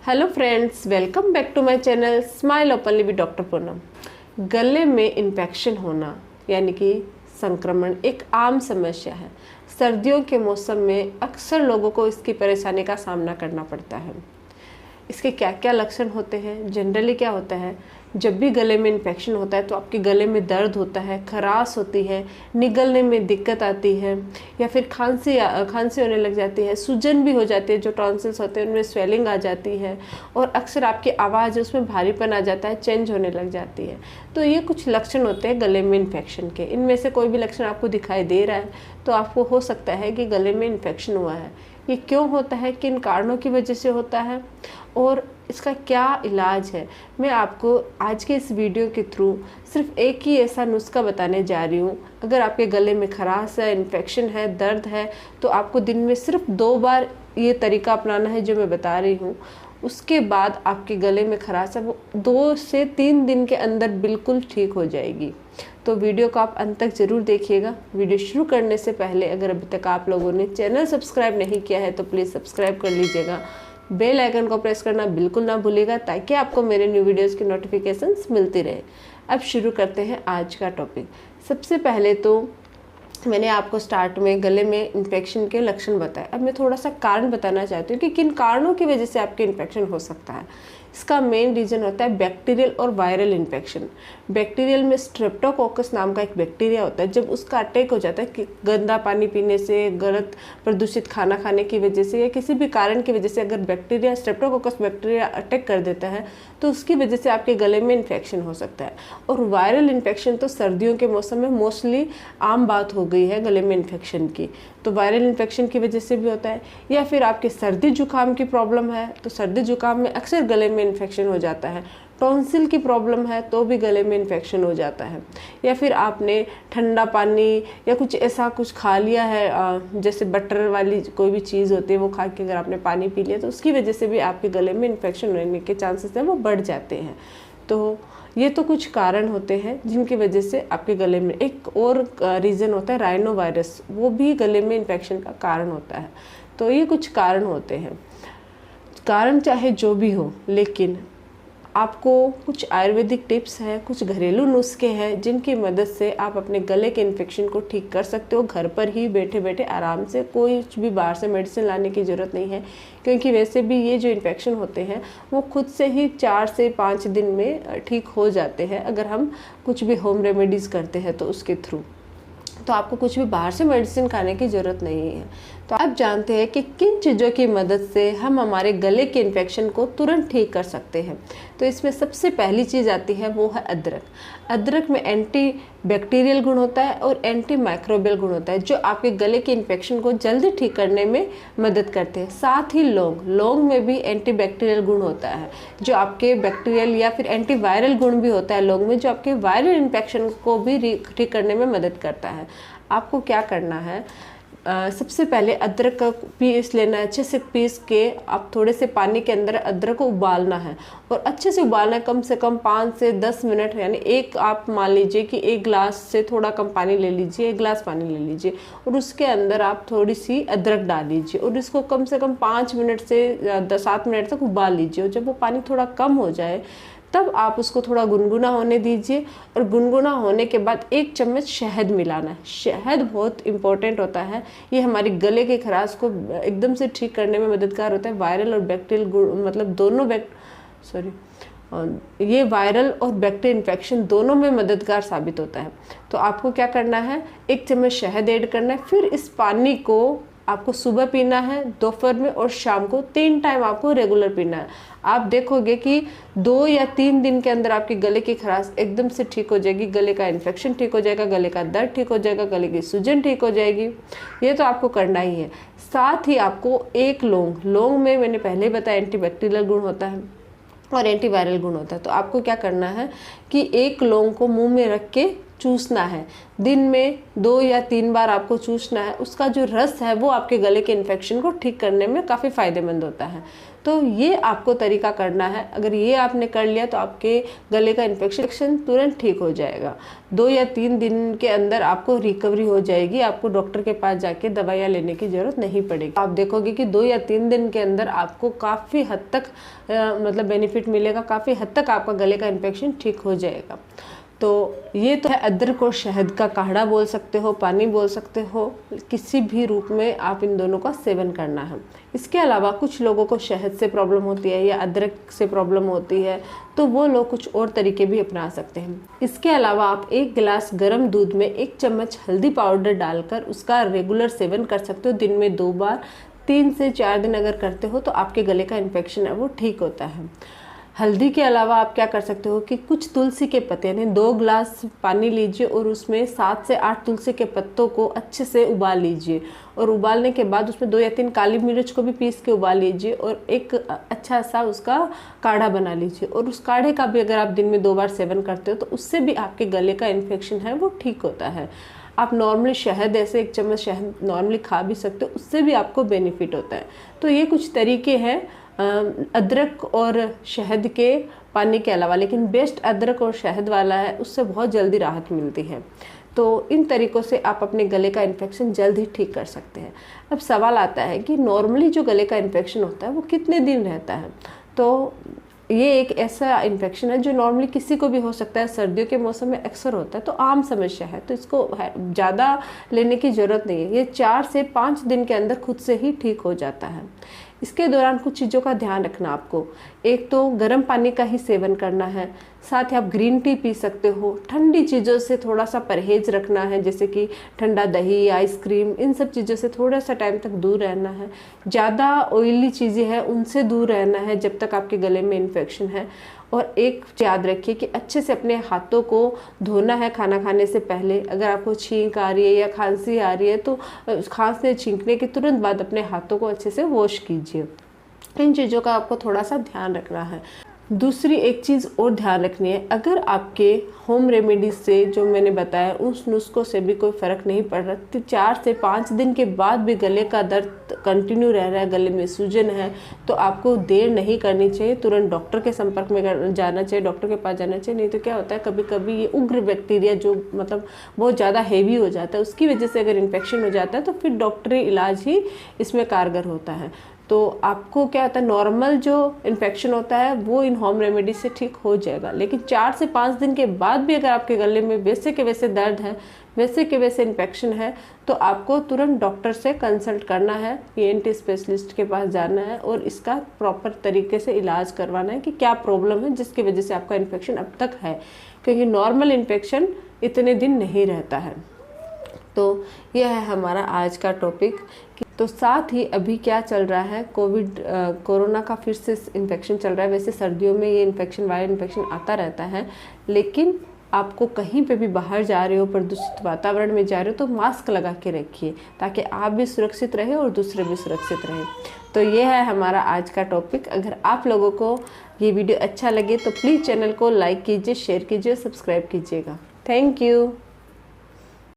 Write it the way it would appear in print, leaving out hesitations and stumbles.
Hello friends, welcome back to my channel smile openly with doctor Poonam. गले में infection होना यानी कि संक्रमण एक आम समस्या है। सर्दियों के मौसम में अक्सर लोगों को इसकी परेशानी का सामना करना पड़ता है। इसके क्या क्या लक्षण होते हैं? जनरली क्या होता है, जब भी गले में इन्फेक्शन होता है तो आपके गले में दर्द होता है, खराश होती है, निगलने में दिक्कत आती है, या फिर खांसी होने लग जाती है, सूजन भी हो जाती है, जो टॉन्सिल्स होते हैं उनमें स्वेलिंग आ जाती है, और अक्सर आपकी आवाज़ उसमें भारीपन आ जाता है, चेंज होने लग जाती है। तो ये कुछ लक्षण होते हैं गले में इन्फेक्शन के। इनमें से कोई भी लक्षण आपको दिखाई दे रहा है तो आपको हो सकता है कि गले में इन्फेक्शन हुआ है। ये क्यों होता है, किन कारणों की वजह से होता है और इसका क्या इलाज है, मैं आपको आज के इस वीडियो के थ्रू सिर्फ एक ही ऐसा नुस्खा बताने जा रही हूँ। अगर आपके गले में खराश है, इन्फेक्शन है, दर्द है, तो आपको दिन में सिर्फ 2 बार ये तरीका अपनाना है जो मैं बता रही हूँ। उसके बाद आपके गले में खराश है वो 2 से 3 दिन के अंदर बिल्कुल ठीक हो जाएगी। तो वीडियो को आप अंत तक ज़रूर देखिएगा। वीडियो शुरू करने से पहले अगर अभी तक आप लोगों ने चैनल सब्सक्राइब नहीं किया है तो प्लीज़ सब्सक्राइब कर लीजिएगा। बेल आइकन को प्रेस करना बिल्कुल ना भूलिएगा ताकि आपको मेरे न्यू वीडियोस की नोटिफिकेशंस मिलती रहे। अब शुरू करते हैं आज का टॉपिक। सबसे पहले तो मैंने आपको स्टार्ट में गले में इन्फेक्शन के लक्षण बताए। अब मैं थोड़ा सा कारण बताना चाहती हूँ कि किन कारणों की वजह से आपके इन्फेक्शन हो सकता है। इसका मेन रीज़न होता है बैक्टीरियल और वायरल इन्फेक्शन। बैक्टीरियल में स्ट्रेप्टोकोकस नाम का एक बैक्टीरिया होता है। जब उसका अटैक हो जाता है कि गंदा पानी पीने से, गलत प्रदूषित खाना खाने की वजह से या किसी भी कारण की वजह से अगर बैक्टीरिया स्ट्रेप्टोकोकस बैक्टीरिया अटैक कर देता है तो उसकी वजह से आपके गले में इन्फेक्शन हो सकता है। और वायरल इन्फेक्शन तो सर्दियों के मौसम में मोस्टली आम बात हो गई है गले में इन्फेक्शन की। तो वायरल इन्फेक्शन की वजह से भी होता है, या फिर आपके सर्दी जुकाम की प्रॉब्लम है तो सर्दी जुकाम में अक्सर गले में इन्फेक्शन हो जाता है। टॉन्सिल की प्रॉब्लम है तो भी गले में इन्फेक्शन हो जाता है। या फिर आपने ठंडा पानी या कुछ ऐसा कुछ खा लिया है, जैसे बटर वाली कोई भी चीज़ होती है वो खा के अगर आपने पानी पी लिया तो उसकी वजह से भी आपके गले में इन्फेक्शन होने के चांसेस हैं वो बढ़ जाते हैं। तो ये तो कुछ कारण होते हैं जिनकी वजह से आपके गले में। एक और रीज़न होता है राइनो वायरस, वो भी गले में इन्फेक्शन का कारण होता है। तो ये कुछ कारण होते हैं। कारण चाहे जो भी हो, लेकिन आपको कुछ आयुर्वेदिक टिप्स हैं, कुछ घरेलू नुस्खे हैं जिनकी मदद से आप अपने गले के इन्फेक्शन को ठीक कर सकते हो घर पर ही बैठे बैठे आराम से। कोई भी बाहर से मेडिसिन लाने की ज़रूरत नहीं है, क्योंकि वैसे भी ये जो इन्फेक्शन होते हैं वो खुद से ही 4 से 5 दिन में ठीक हो जाते हैं अगर हम कुछ भी होम रेमेडीज़ करते हैं तो उसके थ्रू। तो आपको कुछ भी बाहर से मेडिसिन खाने की ज़रूरत नहीं है। तो आप जानते हैं कि किन चीज़ों की मदद से हम हमारे गले के इन्फेक्शन को तुरंत ठीक कर सकते हैं। तो इसमें सबसे पहली चीज़ आती है वो है अदरक। अदरक में एंटी बैक्टीरियल गुण होता है और एंटी माइक्रोबियल गुण होता है जो आपके गले के इन्फेक्शन को जल्दी ठीक करने में मदद करते हैं। साथ ही लौंग में भी एंटी बैक्टीरियल गुण होता है जो आपके बैक्टीरियल या फिर एंटी वायरल गुण भी होता है लौंग में, जो आपके वायरल इन्फेक्शन को भी ठीक करने में मदद करता है। आपको क्या करना है, सबसे पहले अदरक का पीस लेना है। अच्छे से पीस के आप थोड़े से पानी के अंदर अदरक को उबालना है और अच्छे से उबालना है, कम से कम 5 से 10 मिनट। यानी आप मान लीजिए कि 1 गिलास से थोड़ा कम पानी ले लीजिए, 1 गिलास पानी ले लीजिए और उसके अंदर आप थोड़ी सी अदरक डाल लीजिए और इसको कम से कम 5 मिनट से 7 मिनट तक उबाल लीजिए। और जब वो पानी थोड़ा कम हो जाए तब आप उसको थोड़ा गुनगुना होने दीजिए और गुनगुना होने के बाद 1 चम्मच शहद मिलाना है। शहद बहुत इंपॉर्टेंट होता है, ये हमारे गले के खराश को एकदम से ठीक करने में मददगार होता है। वायरल और बैक्टीरियल मतलब दोनों ये वायरल और बैक्टीरियल इन्फेक्शन दोनों में मददगार साबित होता है। तो आपको क्या करना है, 1 चम्मच शहद ऐड करना है। फिर इस पानी को आपको सुबह पीना है, दोपहर में और शाम को 3 टाइम आपको रेगुलर पीना है। आप देखोगे कि 2 या 3 दिन के अंदर आपके गले की खराश एकदम से ठीक हो जाएगी, गले का इन्फेक्शन ठीक हो जाएगा, गले का दर्द ठीक हो जाएगा, गले की सूजन ठीक हो जाएगी। ये तो आपको करना ही है। साथ ही आपको 1 लौंग में मैंने पहले बताया एंटीबैक्टीरियल गुण होता है और एंटीवायरल गुण होता है। तो आपको क्या करना है कि 1 लौंग को मुंह में रख के चूसना है। दिन में 2 या 3 बार आपको चूसना है। उसका जो रस है वो आपके गले के इन्फेक्शन को ठीक करने में काफ़ी फ़ायदेमंद होता है। तो ये आपको तरीका करना है। अगर ये आपने कर लिया तो आपके गले का इन्फेक्शन तुरंत ठीक हो जाएगा। 2 या 3 दिन के अंदर आपको रिकवरी हो जाएगी, आपको डॉक्टर के पास जाके दवाइयाँ लेने की ज़रूरत नहीं पड़ेगी। आप देखोगे कि 2 या 3 दिन के अंदर आपको काफ़ी हद तक मतलब बेनिफिट मिलेगा, काफ़ी हद तक आपका गले का इन्फेक्शन ठीक हो जाएगा। तो ये तो है अदरक और शहद का काढ़ा बोल सकते हो, पानी बोल सकते हो, किसी भी रूप में आप इन दोनों का सेवन करना है। इसके अलावा कुछ लोगों को शहद से प्रॉब्लम होती है या अदरक से प्रॉब्लम होती है, तो वो लोग कुछ और तरीके भी अपना सकते हैं। इसके अलावा आप 1 गिलास गर्म दूध में 1 चम्मच हल्दी पाउडर डालकर उसका रेगुलर सेवन कर सकते हो। दिन में 2 बार 3 से 4 दिन अगर करते हो तो आपके गले का इन्फेक्शन है वो ठीक होता है। हल्दी के अलावा आप क्या कर सकते हो कि कुछ तुलसी के पत्ते, यानी 2 गिलास पानी लीजिए और उसमें 7 से 8 तुलसी के पत्तों को अच्छे से उबाल लीजिए, और उबालने के बाद उसमें 2 या 3 काली मिर्च को भी पीस के उबाल लीजिए और एक अच्छा सा उसका काढ़ा बना लीजिए। और उस काढ़े का भी अगर आप दिन में 2 बार सेवन करते हो तो उससे भी आपके गले का इन्फेक्शन है वो ठीक होता है। आप नॉर्मली शहद, ऐसे 1 चम्मच शहद नॉर्मली खा भी सकते हो, उससे भी आपको बेनिफिट होता है। तो ये कुछ तरीके हैं अदरक और शहद के पानी के अलावा, लेकिन बेस्ट अदरक और शहद वाला है, उससे बहुत जल्दी राहत मिलती है। तो इन तरीक़ों से आप अपने गले का इन्फेक्शन जल्द ही ठीक कर सकते हैं। अब सवाल आता है कि नॉर्मली जो गले का इन्फेक्शन होता है वो कितने दिन रहता है। तो ये एक ऐसा इन्फेक्शन है जो नॉर्मली किसी को भी हो सकता है, सर्दियों के मौसम में अक्सर होता है, तो आम समस्या है, तो इसको ज़्यादा लेने की ज़रूरत नहीं है। ये 4 से 5 दिन के अंदर खुद से ही ठीक हो जाता है। इसके दौरान कुछ चीज़ों का ध्यान रखना आपको। एक तो गर्म पानी का ही सेवन करना है, साथ ही आप ग्रीन टी पी सकते हो। ठंडी चीज़ों से थोड़ा सा परहेज रखना है, जैसे कि ठंडा दही, आइसक्रीम, इन सब चीज़ों से थोड़ा सा टाइम तक दूर रहना है। ज़्यादा ऑयली चीज़ें हैं उनसे दूर रहना है जब तक आपके गले में इन्फेक्शन है। और एक याद रखिए कि अच्छे से अपने हाथों को धोना है खाना खाने से पहले। अगर आपको छींक आ रही है या खांसी आ रही है तो खांसने छींकने के तुरंत बाद अपने हाथों को अच्छे से वॉश कीजिए। इन चीज़ों का आपको थोड़ा सा ध्यान रखना है। दूसरी एक चीज़ और ध्यान रखनी है, अगर आपके होम रेमेडीज से जो मैंने बताया उस नुस्खों से भी कोई फ़र्क नहीं पड़ रहा, तो 4 से 5 दिन के बाद भी गले का दर्द कंटिन्यू रह रहा है, गले में सूजन है, तो आपको देर नहीं करनी चाहिए, तुरंत डॉक्टर के संपर्क में जाना चाहिए, डॉक्टर के पास जाना चाहिए। नहीं तो क्या होता है, कभी कभी ये उग्र बैक्टीरिया जो मतलब बहुत ज़्यादा हेवी हो जाता है, उसकी वजह से अगर इन्फेक्शन हो जाता है तो फिर डॉक्टरी इलाज ही इसमें कारगर होता है। तो आपको क्या होता है, नॉर्मल जो इन्फेक्शन होता है वो इन होम रेमेडी से ठीक हो जाएगा। लेकिन 4 से 5 दिन के बाद भी अगर आपके गले में वैसे के वैसे दर्द है, वैसे के वैसे इन्फेक्शन है, तो आपको तुरंत डॉक्टर से कंसल्ट करना है, ENT स्पेशलिस्ट के पास जाना है और इसका प्रॉपर तरीके से इलाज करवाना है कि क्या प्रॉब्लम है जिसकी वजह से आपका इन्फेक्शन अब तक है, क्योंकि नॉर्मल इन्फेक्शन इतने दिन नहीं रहता है। तो यह है हमारा आज का टॉपिक। तो साथ ही अभी क्या चल रहा है, कोरोना का फिर से इन्फेक्शन चल रहा है। वैसे सर्दियों में ये इन्फेक्शन, वायरल इन्फेक्शन आता रहता है, लेकिन आपको कहीं पे भी बाहर जा रहे हो, प्रदूषित वातावरण में जा रहे हो, तो मास्क लगा के रखिए ताकि आप भी सुरक्षित रहें और दूसरे भी सुरक्षित रहें। तो ये है हमारा आज का टॉपिक। अगर आप लोगों को ये वीडियो अच्छा लगे तो प्लीज़ चैनल को लाइक कीजिए, शेयर कीजिए, सब्सक्राइब कीजिएगा। Thank you.